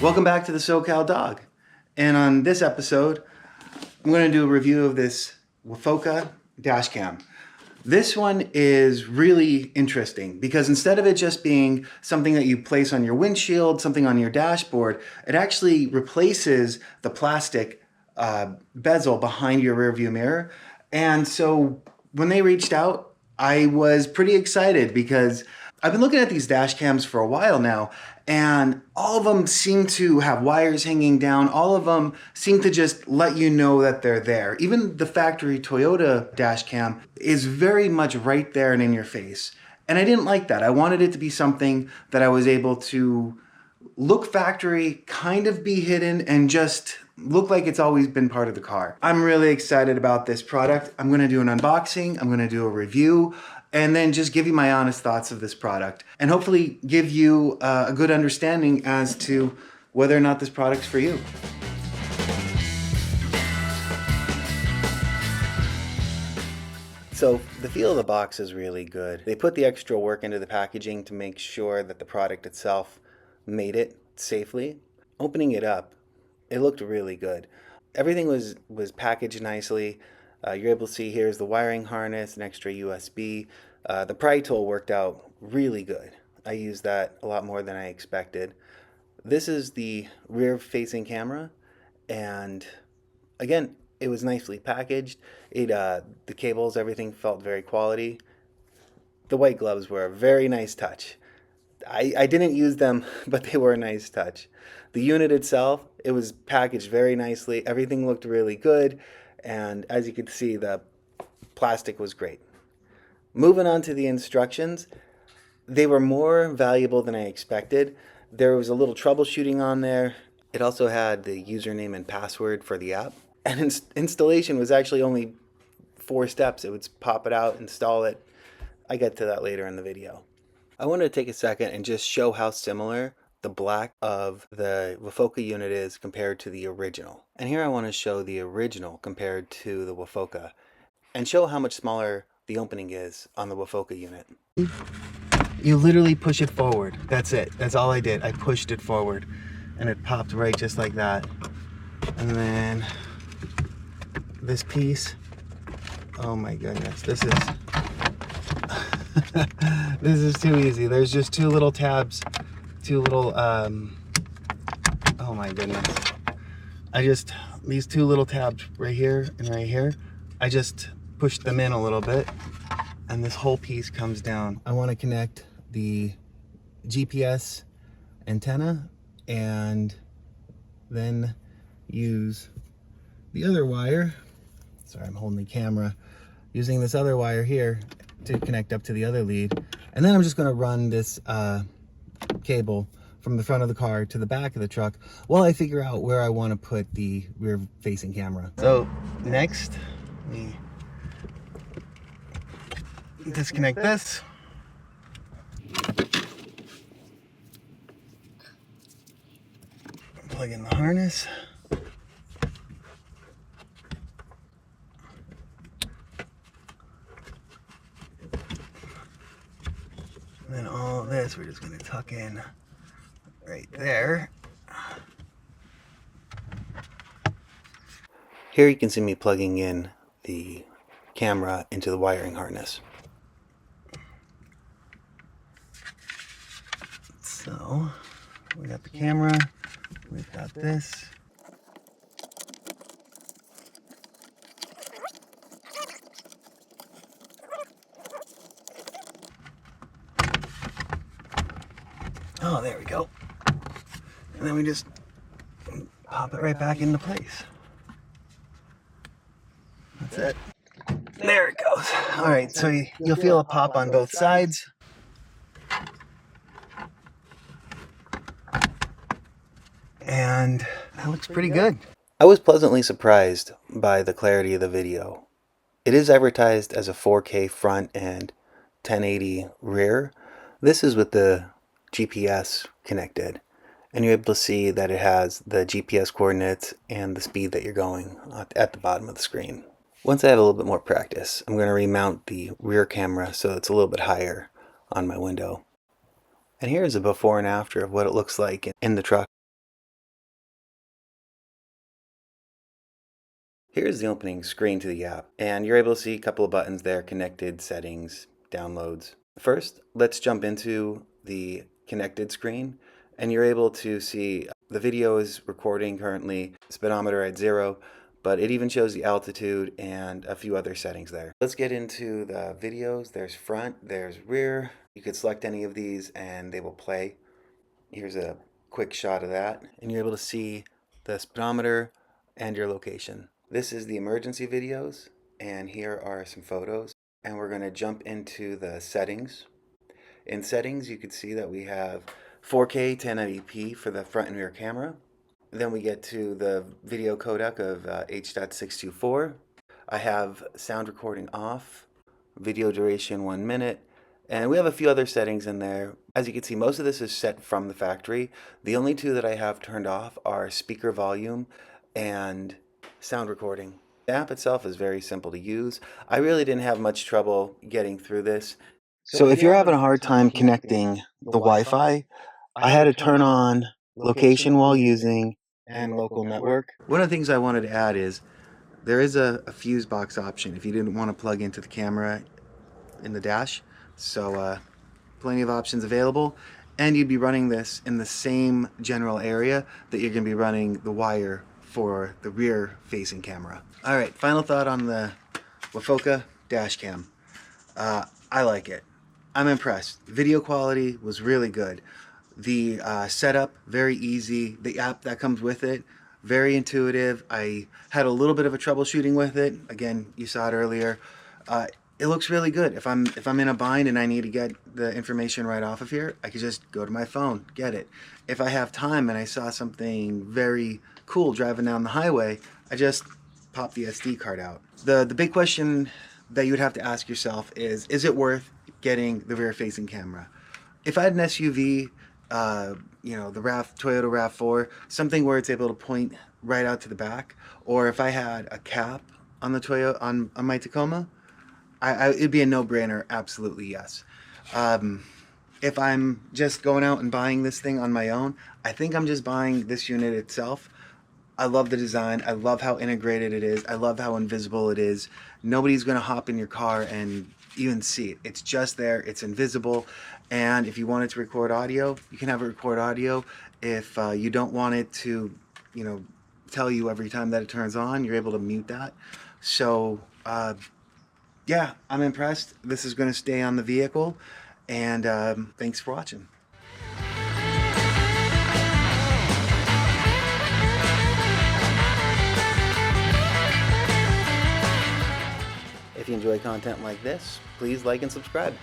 Welcome back to the SoCal Dog. And on this episode, I'm going to do a review of this Wefoka dash cam. This one is really interesting because instead of it just being something that you place on your windshield, something on your dashboard, it actually replaces the plastic bezel behind your rearview mirror. And so when they reached out, I was pretty excited because I've been looking at these dash cams for a while now, and all of them seem to have wires hanging down. All of them seem to just let you know that they're there. Even the factory Toyota dash cam is very much right there and in your face. And I didn't like that. I wanted it to be something that I was able to look factory, kind of be hidden, and just look like it's always been part of the car. I'm really excited about this product. I'm gonna do an unboxing, I'm gonna do a review, and then just give you my honest thoughts of this product, and hopefully give you a good understanding as to whether or not this product's for you. So the feel of the box is really good. They put the extra work into the packaging to make sure that the product itself made it safely. Opening it up, it looked really good. Everything was packaged nicely. You're able to see here's the wiring harness, an extra USB. The pry tool worked out really good. I used that a lot more than I expected. This is the rear facing camera, and again, it was nicely packaged. The cables, everything felt very quality. The white gloves were a very nice touch. I didn't use them, but they were a nice touch. The unit itself, it was packaged very nicely. Everything looked really good. And as you can see, the plastic was great. Moving on to the instructions, they were more valuable than I expected. There was a little troubleshooting on there. It also had the username and password for the app. And installation was actually only 4 steps. It would pop it out, install it. I get to that later in the video. I wanted to take a second and just show how similar the black of the Wefoka unit is compared to the original. And here I want to show the original compared to the Wefoka and show how much smaller the opening is on the Wefoka unit. You literally push it forward. That's it. That's all I did. I pushed it forward and it popped right just like that. And then this piece, oh my goodness, this is this is too easy. There's just 2 little tabs, 2 little oh my goodness, these 2 little tabs right here and right here, I just pushed them in a little bit and this whole piece comes down. I want to connect the GPS antenna and then use the other wire. Sorry, I'm holding the camera. Using this other wire here to connect up to the other lead. And then I'm just going to run this cable from the front of the car to the back of the truck while I figure out where I want to put the rear facing camera. So next, we disconnect this. Plug in the harness. And then all of this, we're just going to tuck in right there. Here you can see me plugging in the camera into the wiring harness. So we got the camera, we've got this. Oh, there we go. And then we just pop it right back into place. That's it. There it goes. All right, so you'll feel a pop on both sides. And that looks pretty good. I was pleasantly surprised by the clarity of the video. It is advertised as a 4K front and 1080 rear. This is with the GPS connected, and you're able to see that it has the GPS coordinates and the speed that you're going at the bottom of the screen. Once I have a little bit more practice, I'm going to remount the rear camera so it's a little bit higher on my window. And here's a before and after of what it looks like in the truck. Here's the opening screen to the app, and you're able to see a couple of buttons there: connected, settings, downloads. First, let's jump into the connected screen, and you're able to see the video is recording currently, speedometer at 0, but it even shows the altitude and a few other settings there. Let's get into the videos. There's front, there's rear. You could select any of these and they will play. Here's a quick shot of that, and you're able to see the speedometer and your location. This is the emergency videos, and here are some photos. And we're going to jump into the settings. In settings, you can see that we have 4K 1080p for the front and rear camera. Then we get to the video codec of H.624. I have sound recording off, video duration 1 minute, and we have a few other settings in there. As you can see, most of this is set from the factory. The only two that I have turned off are speaker volume and sound recording. The app itself is very simple to use. I really didn't have much trouble getting through this. So if you're having a hard time connecting the Wi-Fi, I had to turn on location while using and local network. One of the things I wanted to add is there is a fuse box option if you didn't want to plug into the camera in the dash. So plenty of options available, and you'd be running this in the same general area that you're going to be running the wire for the rear facing camera. All right, final thought on the Wefoka dash cam. I like it. I'm impressed. Video quality was really good. The setup, very easy. The app that comes with it, very intuitive. I had a little bit of a troubleshooting with it. Again, you saw it earlier. It looks really good. If I'm in a bind and I need to get the information right off of here, I could just go to my phone, get it. If I have time and I saw something very cool driving down the highway, I just pop the SD card out. The big question that you would have to ask yourself is it worth getting the rear-facing camera? If I had an SUV, the Toyota RAV4, something where it's able to point right out to the back, or if I had a cap on the Toyota on my Tacoma, it'd be a no-brainer. Absolutely yes. If I'm just going out and buying this thing on my own, I think I'm just buying this unit itself. I love the design. I love how integrated it is. I love how invisible it is. Nobody's going to hop in your car and even see it. It's just there. It's invisible. And if you want it to record audio, you can have it record audio. If you don't want it to, tell you every time that it turns on, you're able to mute that. So, yeah, I'm impressed. This is going to stay on the vehicle. And thanks for watching. If you enjoy content like this, please like and subscribe.